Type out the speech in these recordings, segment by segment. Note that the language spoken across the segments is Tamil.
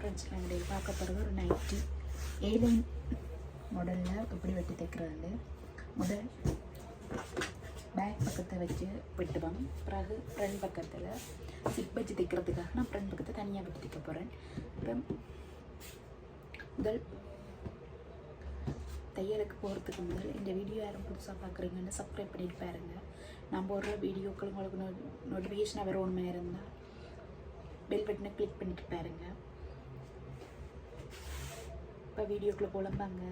ஃப்ரெண்ட்ஸ் நாங்கள் பார்க்க போகிறது ஒரு நைட்டி ஏலைன் மாடலில் எப்படி வெட்டி தைக்கிறது. முதல் பேக் பக்கத்தை வச்சு வெட்டுவோம். பிறகு ஃப்ரண்ட் பக்கத்தில் சிப் வச்சு தைக்கிறதுக்காக நான் ஃப்ரண்ட் பக்கத்தை தனியாக வெட்டி தைக்க போகிறேன். அப்புறம் முதல் தையலுக்கு போகிறதுக்கு முதல் இந்த வீடியோ யாரும் புதுசாக பார்க்குறீங்கன்னு சப்ஸ்கிரைப் பண்ணிட்டு பாருங்கள். நான் போடுற வீடியோக்கள் உங்களுக்கு நோட்டிஃபிகேஷனாக வர ஒன்றுமே இருந்தால் பெல் பட்டனை கிளிக் பண்ணிட்டு பாருங்கள். இப்போ வீடியோக்குள்ளே போலம்பாங்க.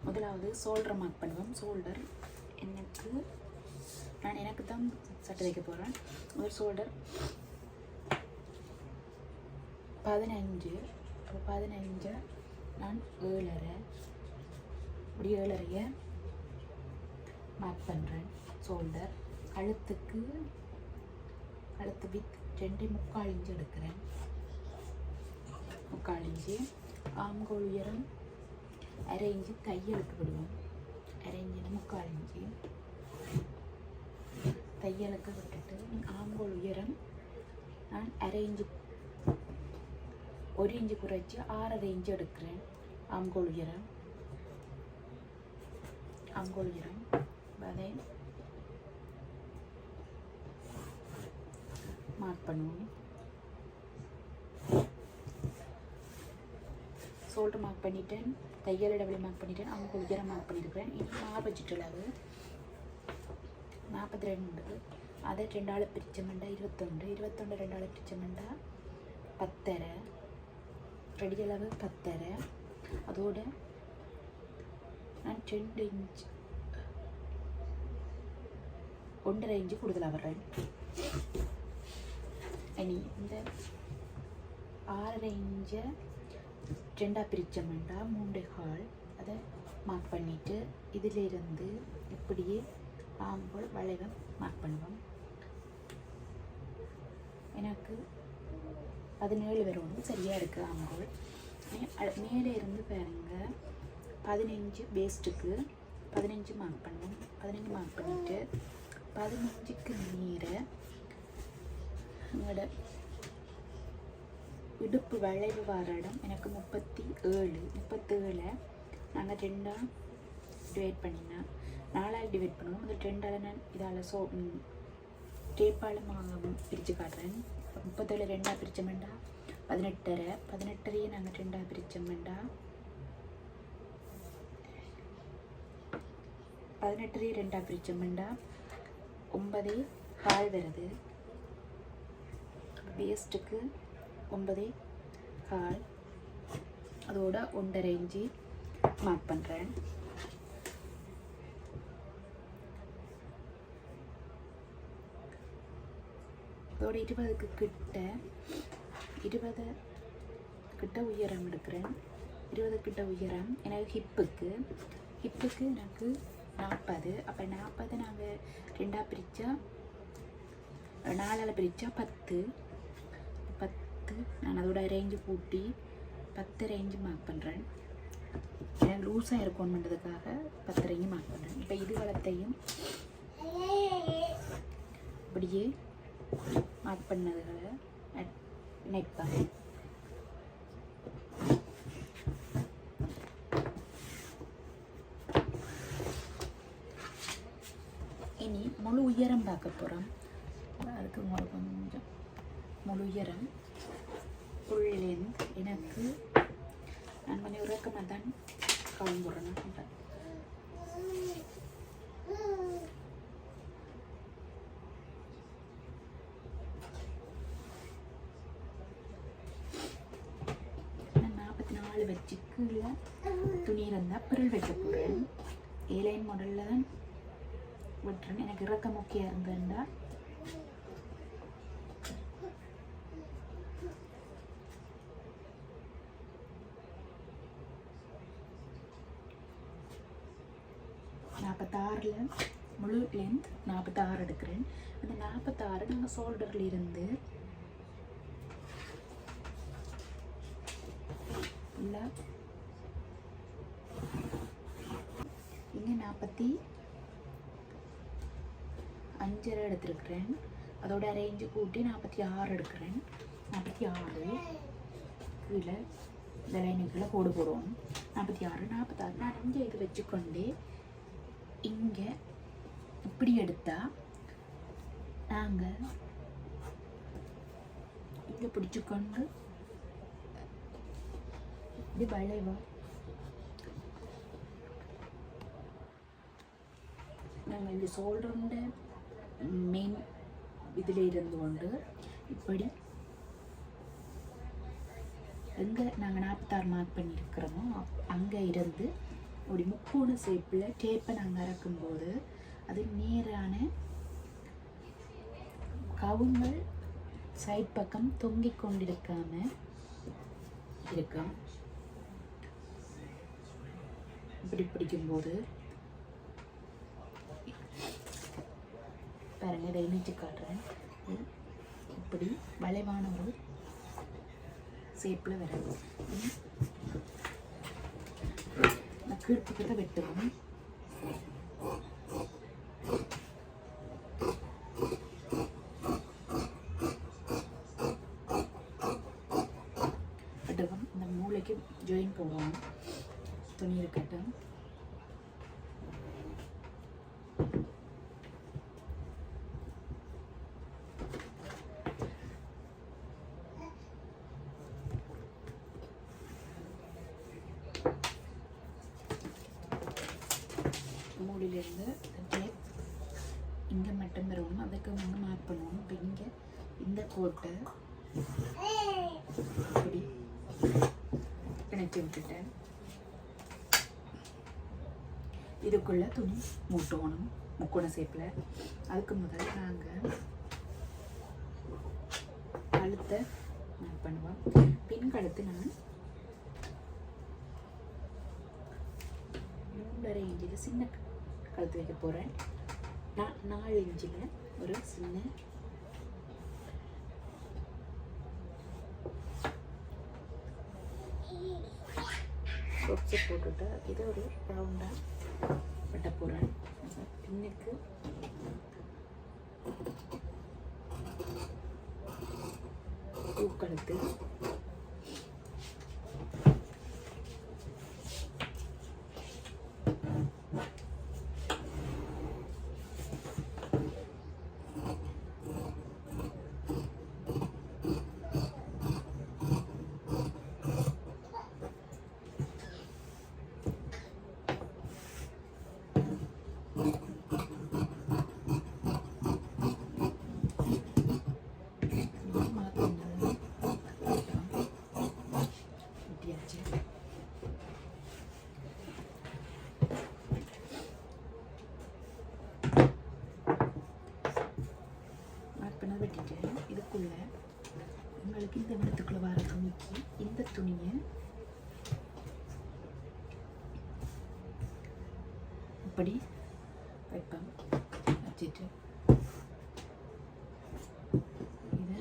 முதலாவது ஷோல்டரை மார்க் பண்ணுவோம். ஷோல்டர் எனக்கு தான் சட்டை தைக்க போகிறேன். ஒரு ஷோல்டர் 15. அப்போ 15 நான் 7.5 இப்படி 7.5 மார்க் பண்ணுறேன். ஷோல்டர் கழுத்து வித் 2.25 இன்ச்சு எடுக்கிறேன். 3/4 இன்ச்சு. ஆம்கோல் உயரம் 1/2 இன்ச்சு தையலுக்கு விடுவோம். 1/2 இன்ச்சு 3/4 இன்ச்சு தையலுக்கு விட்டுட்டு ஆம்கோல் உயரம் நான் 1/2 இன்ச்சு 1 இன்ச்சு குறைச்சி 6.5 இன்ச்சு எடுக்கிறேன். ஆம்கோல் உயரம் அதை மார்க் பண்ணுவோம். ஷோல்டர் மார்க் பண்ணிட்டேன், தையல் இடைவெளி மார்க் பண்ணிட்டேன், அவங்க உயரம் மார்க் பண்ணியிருக்கிறேன். இப்போ மார்பு சுற்றளவு 42. அதை 2 பிரிச்சமெண்டா 21. 21 2 பிரிச்சமெண்டா 10.5. ரெடியளவு 10.5. அதோட நான் 2 இன்ச் 1.5 இன்ச்சு கூடுதலாக வர்றேன். இனி இந்த 6.5 இன்ச்சை 2 பிரிச்சமெண்டா 3.25. அதை மார்க் பண்ணிவிட்டு இதிலிருந்து இப்படியே ஆம்போல் வளைவை மார்க் பண்ணுவோம். எனக்கு 17 வரணும், சரியாக இருக்குது ஆம்போல். மேலே இருந்து பாருங்க 15 பேஸ்ட்டுக்கு 15 மார்க் பண்ணுவோம். 15 மார்க் பண்ணிவிட்டு 15க்கு மீற என்னோட இடுப்பு வளைவு வர இடம் எனக்கு 37. நாங்கள் 2 டிவைட் பண்ணினேன். 4 டிவைட் பண்ணுவோம். அது 2 நான் இதால் டேப்பால் பிரித்து காட்டுறேன். 37 2 பிரிச்சமெண்டா 18.5. 18 நாங்கள் 2 பிரிச்சமெண்டா 18 2 பிரிச்சமெண்டா 9.25 வருது. வேஸ்ட்டுக்கு 9.25. அதோட 1.5 இன்ச்சு மார்க் பண்ணுறேன். அதோட 20க்கு கிட்ட உயரம் எடுக்கிறேன். 20 கிட்ட உயரம் எனக்கு ஹிப்புக்கு எனக்கு 40. அப்போ 40 நாங்கள் 2 பிரித்தா 4 பிரித்தா 10. நான் அதோட ரேஞ்சு கூட்டி 10 ரேஞ்சு மார்க் பண்ணுறேன். எனக்கு லூஸாக இருக்கணுன்றதுக்காக 10 ரேஞ்சு மார்க் பண்ணுறேன். இப்போ இது வளத்தையும் அப்படியே மார்க் பண்ணதுகளை நினைப்பேன். இனி முழு உயரம் பார்க்க போகிறோம். அதுக்கு கொஞ்சம் முழு உயரம் ஃபுல்லேருந்து எனக்கு நான் கொஞ்சம் உறக்கமாக தான் கிளம்புறேன். நான் 44 வச்சு கீழே துணி இருந்தால் பிறல் வைக்க போகிறேன். ஏலைன் மாடலில் தான் விட்டுறேன். எனக்கு இறக்க முக்கியம் இருந்தேன்டா முழு லென்த் 46 எடுக்கிறேன். அந்த 46 நாங்கள் ஷோல்டரில் இருந்து இல்லை இங்கே 45 எடுத்துருக்கிறேன். அதோட ரேஞ்சு கூட்டி 46 எடுக்கிறேன். 46 கீழே இந்த லைனுக்குள்ளே கோடு போடுவோம். 46 46 நான் இங்கே இது வச்சுக்கொண்டு இங்கே இப்படி எடுத்தால் நாங்கள் இங்கே பிடிச்சிக்கொண்டு இப்படி வளைவா நாங்கள் இந்த ஷோல்டருண்ட மெயின் இதில் இருந்து கொண்டு இப்படி எங்கே நாங்கள் 46 மார்க் பண்ணியிருக்கிறோமோ அங்கே இருந்து அப்படி முக்கோண ஷேப்பில் டேப்பை நாங்கள் இறக்கும்போது அது நேரான கவுங்கள் சைட் பக்கம் தொங்கிக் கொண்டிருக்காம இருக்கும். இப்படி பிடிக்கும்போது பாருங்க, இதை இணைச்சு காட்டுறேன். இப்படி வளைவான ஒரு ஷேப்பில் வராது. நான் கீழ்ப்புக்கத்தை வெட்டுவோம். வெட்டுவோம். இந்த மூளைக்கு ஜாயின் போடுவோம். துணி இருக்கட்டும். மூடியிலேருந்து டேப் இங்கே மட்டும் வரணும். அதுக்கு ஒன்று மார்க் பண்ணுவோம். இப்போ இங்கே இந்த கோட்டை இப்படி இணைச்சி விட்டுட்டேன். இதுக்குள்ளே துணி மூட்டணும் முக்கோண ஷேப்பில். அதுக்கு முதல்ல நாங்கள் கழுத்தை மார்க் பண்ணுவோம். பின் கழுத்து நான் 3.5 இன்ச்சில் சின்ன கழுத்து வைக்க போகிறேன். நான் 4 இன்ச்சில் ஒரு சின்ன சொப்ஸை போட்டுட்டு இதை ஒரு ரவுண்டாக வெட்ட போகிறேன். பின்னுக்கு பூக்கழுத்து வெட்டிட்டேன். இதுக்குள்ள உங்களுக்கு இந்த விடத்துக்குள்ள வர துணிக்கு இந்த துணியை இப்படி வைப்பேன். வச்சுட்டு இதை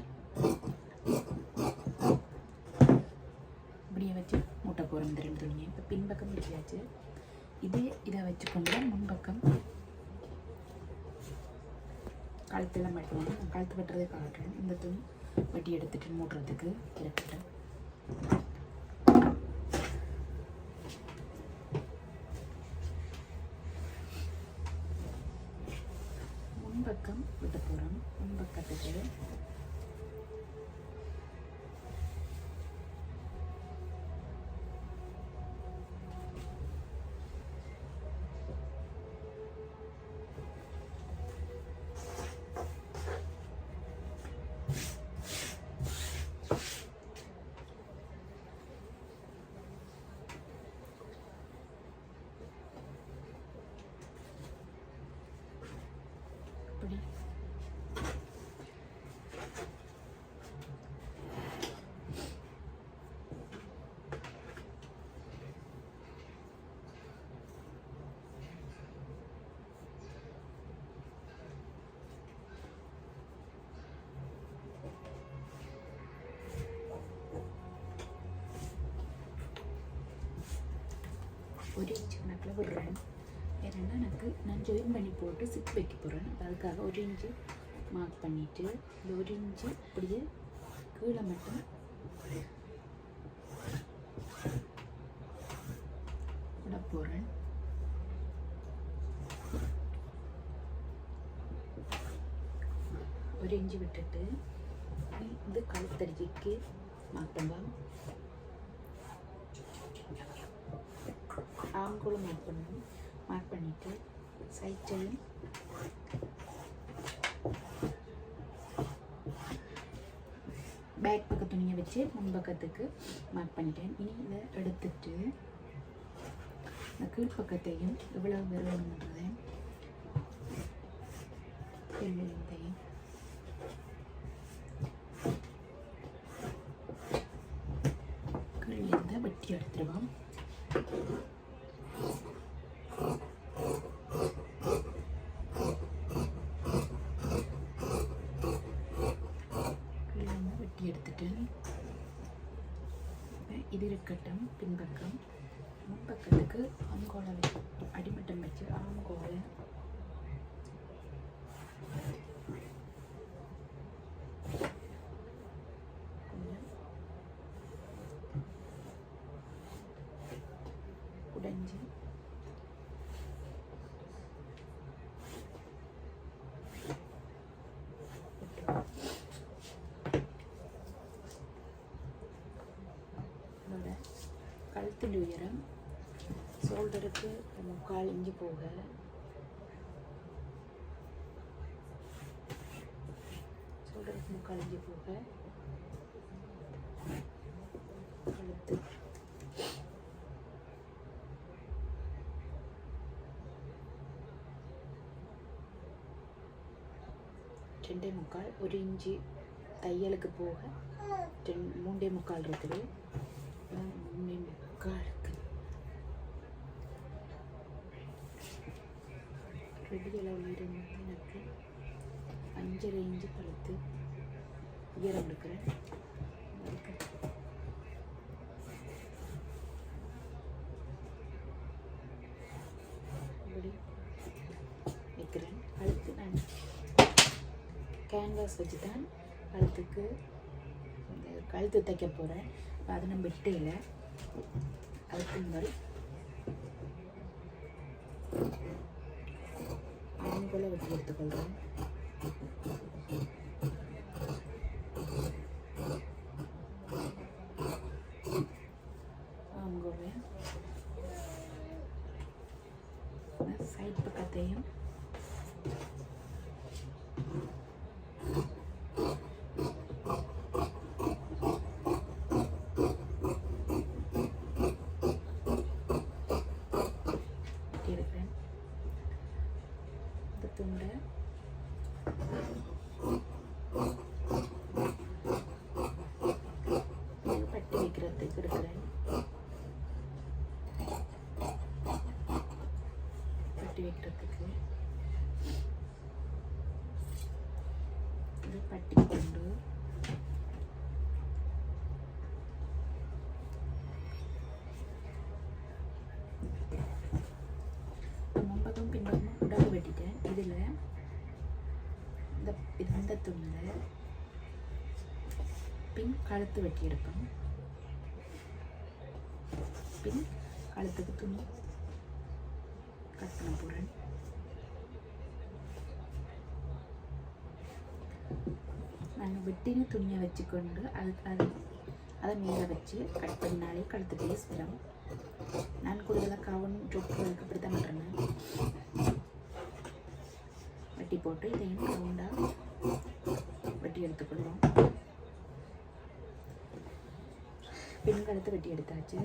இப்படியே வச்சு மூட்டை போகிறோம். இந்த 2 துணியை இப்போ பின்பக்கம் வச்சியாச்சு. இதை வச்சுக்கொண்டு முன்பக்கம் கழுத்தெல்லாம் வெட்டுவாங்க. நான் கழுத்து வெட்டுறதே காட்டுறேன். இந்த துணி வெட்டி எடுத்துட்டு மூட்டுறதுக்கு இருக்கட்டும். முன்பக்கம் விட்டு போகிறோம். முன்பக்கத்துக்கு இப்படி ஒரு இன்ச்சு கணக்கில் விடுறேன். ஏன்னா நான் ஜாயின் பண்ணி போட்டு சிப் வைக்க போகிறேன். அதுக்காக 1 இன்ச்சு மார்க் பண்ணிவிட்டு இந்த 1 இன்ச்சு அப்படியே கீழே மட்டும் போகிறேன். ஒரு இஞ்சி விட்டுட்டு இது கழுத்தடிக்கு மாற்றுங்க. ஆம்கூலும் மார்க் பண்ணணும். மார்க் பண்ணிவிட்டு சைட்டையும் பேக் பக்க துணியை வச்சு முன்பக்கத்துக்கு மார்க் பண்ணிட்டேன். இனி இதை எடுத்துட்டு இந்த கீழ்ப்பக்கத்தையும் எவ்வளவு வருவணுன்றதை எல்லையும் கீழிருந்த வெட்டி எடுத்துருவோம். எடுத்துட்டு இது இருக்கட்டும். பின்பக்கம் முன்பக்கத்துக்கு ஆம்கோலை அடிமட்டம் வச்சு ஆம்கோலை கொஞ்சம் உடைஞ்சி கழுத்தின் உயரம் ஷோல்டருக்கு 3/4 இன்ச்சு போக ஷோல்டருக்கு 3/4 இன்ச்சு போக கழுத்து 2.25 1 இன்ச்சு தையலுக்கு போக 3.25 இருக்குது. 3.25 ரெடியளவு இருந்து எனக்கு 5.5 இன்ச்சு கழுத்து உயரம் எடுக்கிறேன். இப்படி வைக்கிறேன். கழுத்து நான் கேன்வாஸ் வச்சு தான் கழுத்து தைக்க போகிறேன். அது நம்ம வெட்டையில் கழுத்து முதல் ஆம்கோலை வெட்டி எடுத்துக்கொள்கிறேன். ஆம்கோலை சைட் பக்கத்தையும் எடுக்கிறேன். இந்த துண்டை பட்டி வைக்கிறதுக்கு எடுக்கிறேன். பட்டி வைக்கிறதுக்கு இது பட்டி கொண்டு முன்பக்கம் பின்பக்கம் உடம்பு வெட்டிட்டேன். இதில் இந்த துணியில் பின் கழுத்து வெட்டி எடுப்பேன். பின் கழுத்துக்கு துணி கட் பண்ண போகிறேன். நாங்கள் வெட்டின துணியை வச்சுக்கொண்டு அதை மேலே வச்சு கட் பண்ணினாலே கழுத்து பீஸ் வரும். நான் கூடுதலாக கவுன் ஜொப்புகளுக்கு இப்படி தான் பண்ணுறேன். வெட்டி போட்டு இதையும் ரவுண்டாக வெட்டி எடுத்துக்கொள்வோம். பின் கழுத்து வெட்டி எடுத்தாச்சு.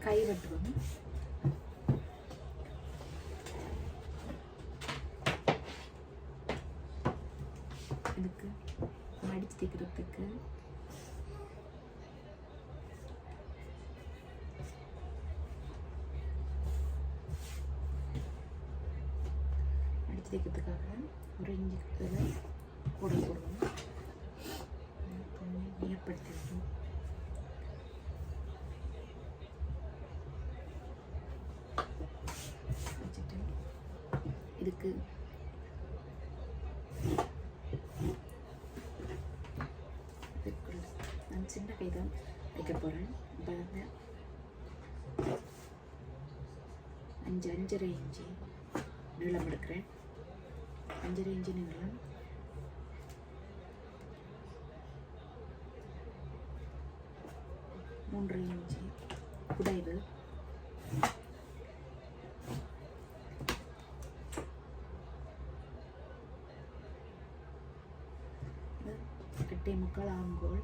கை வெட்டுவோம். இதுக்கு மடிச்சு தைக்கிறதுக்கு வச்சு தைக்கிறதுக்காக ஒரு இஞ்சி இதில் கூட போடுவோம். ஈரப்படுத்தி வைக்கணும். வச்சுட்டு இதுக்கு நான் சின்ன கை தான் வைக்க போகிறேன். பாருங்க, 5.5 இன்ச்சு நீளம் எடுக்கிறேன். 5.5 இன்ச்சு நீளம், 3 இன்ச்சு குடைவு, எட்டே முக்கால் ஆங்கோல்,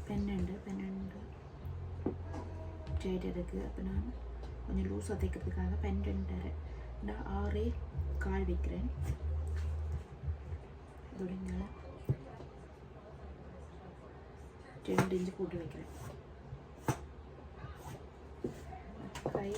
பன்னெண்டு டைட் இருக்குது. அப்போ நான் கொஞ்சம் லூஸாக தைக்கிறதுக்காக 12.5 6 கால் வைக்கிறேன். இதோட 2 இன்ச்சு போட்டு வைக்கிறேன். கை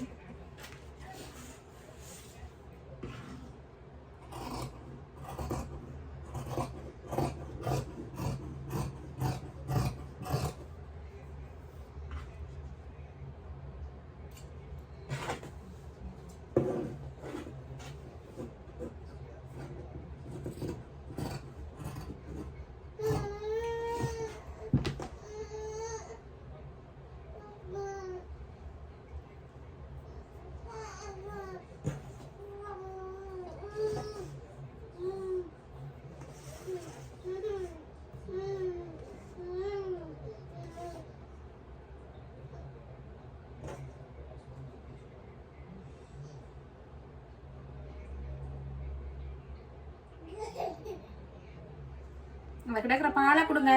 அந்த கிடக்கிற பாலை கொடுங்க.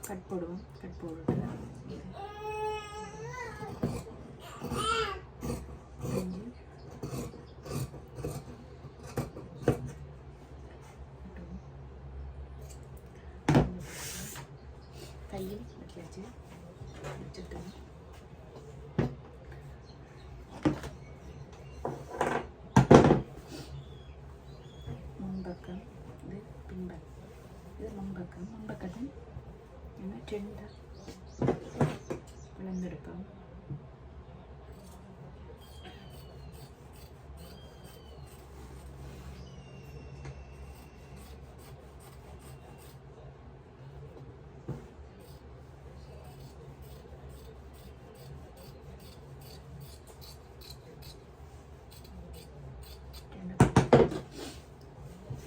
கட் போடுவோம். கட் போட்டு கையில் வச்சாச்சு. வச்சுட்டு முன்பக்கம் இது பின்பக்கம், இது முன்பக்கம். முன்பக்கத்தை நம்ம 2 விளந்தெடுப்போம்.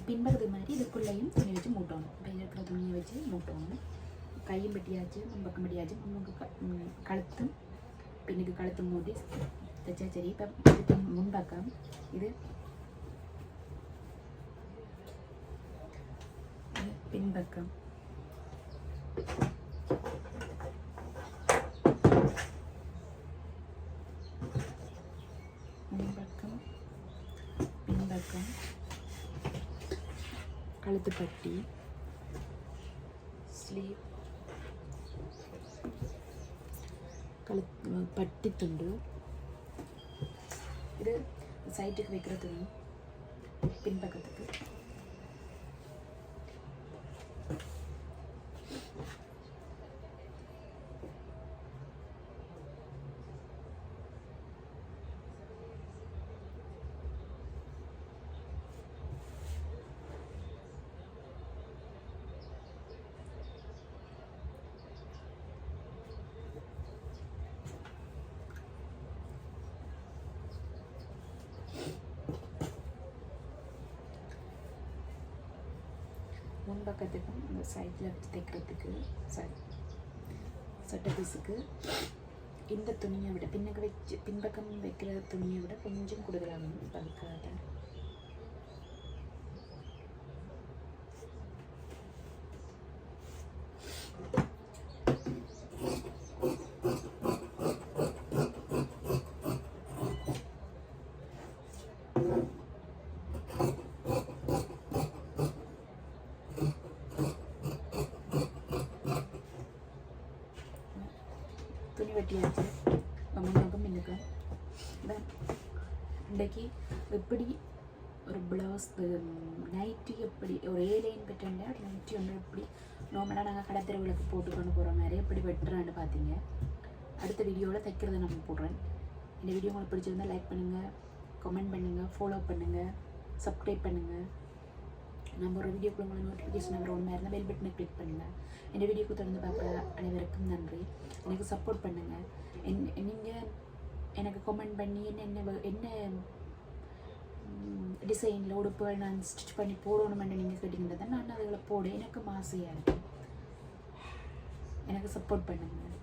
பின்பக்கத்து மாதிரி இதுக்குள்ளேயும் துணி வச்சு மூட்டணும். இப்போ இருக்கிற துணியை வச்சு மூட்டணும். கையும் பெட்டியாச்சு, முன்பக்கம் பெட்டியாச்சு. முன்னுக்கு கழுத்தும் பின்னுக்கு கழுத்தும் மூட்டி தைச்சா சரி. இப்போ இதுக்கு முன்பக்கம் இது பின்பக்கம். முன்பக்கம் பின்பக்கம் கழுத்து பட்டி, ஸ்லீவ், கழுத்து பட்டி துண்டு. இது சைட்டுக்கு வைக்கிற துணி பின்பக்கத்துக்கு. முன்பக்கத்துக்கும் அந்த சைடில் வச்சு தைக்கிறதுக்கு சட்டை பீஸுக்கு இந்த துணியை விட பின்பக்கம் வைக்கிற துணியை விட கொஞ்சம் கூடுதலாக அதுக்காக துணி வெட்டியாச்சு முன்னக்கம் பின்னுக்கும் இன்றைக்கு எப்படி ஒரு ப்ளவுஸ் நைட்டி எப்படி ஒரு ஏலைன் பெற்றேன்டா ஒரு நைட்டி ஒன்று எப்படி நார்மலாக நாங்கள் கடத்திரவுகளுக்கு போட்டுக்கொண்டு போகிற மாதிரி எப்படி வெட்டுறான்னு பார்த்தீங்க. அடுத்த வீடியோவில் தைக்கிறத நம்ம போடுறேன். இந்த வீடியோ உங்களுக்கு பிடிச்சிருந்தால் லைக் பண்ணுங்கள், கமெண்ட் பண்ணுங்கள், ஃபாலோ பண்ணுங்கள், சப்ஸ்கிரைப் பண்ணுங்கள். நம்ம ஒரு வீடியோக்குள்ள உங்களுக்கு நோட்டிஃபிகேஷன் வர ஒன்று இருந்தால் பெல் பட்டனை கிளிக் பண்ணுங்கள். இந்த வீடியோக்கு தொடர்ந்து பார்க்குற அனைவருக்கும் நன்றி. எனக்கு சப்போர்ட் பண்ணுங்கள். நீங்கள் எனக்கு கமெண்ட் பண்ணி என்ன டிசைனில் உடுப்புகள் நான் ஸ்டிச் பண்ணி போடணுமென்னு நீங்கள் கேட்டிங்கன்னா நான் அதில் போட எனக்கு ஆசையாக இருக்கும். எனக்கு சப்போர்ட் பண்ணுங்கள்.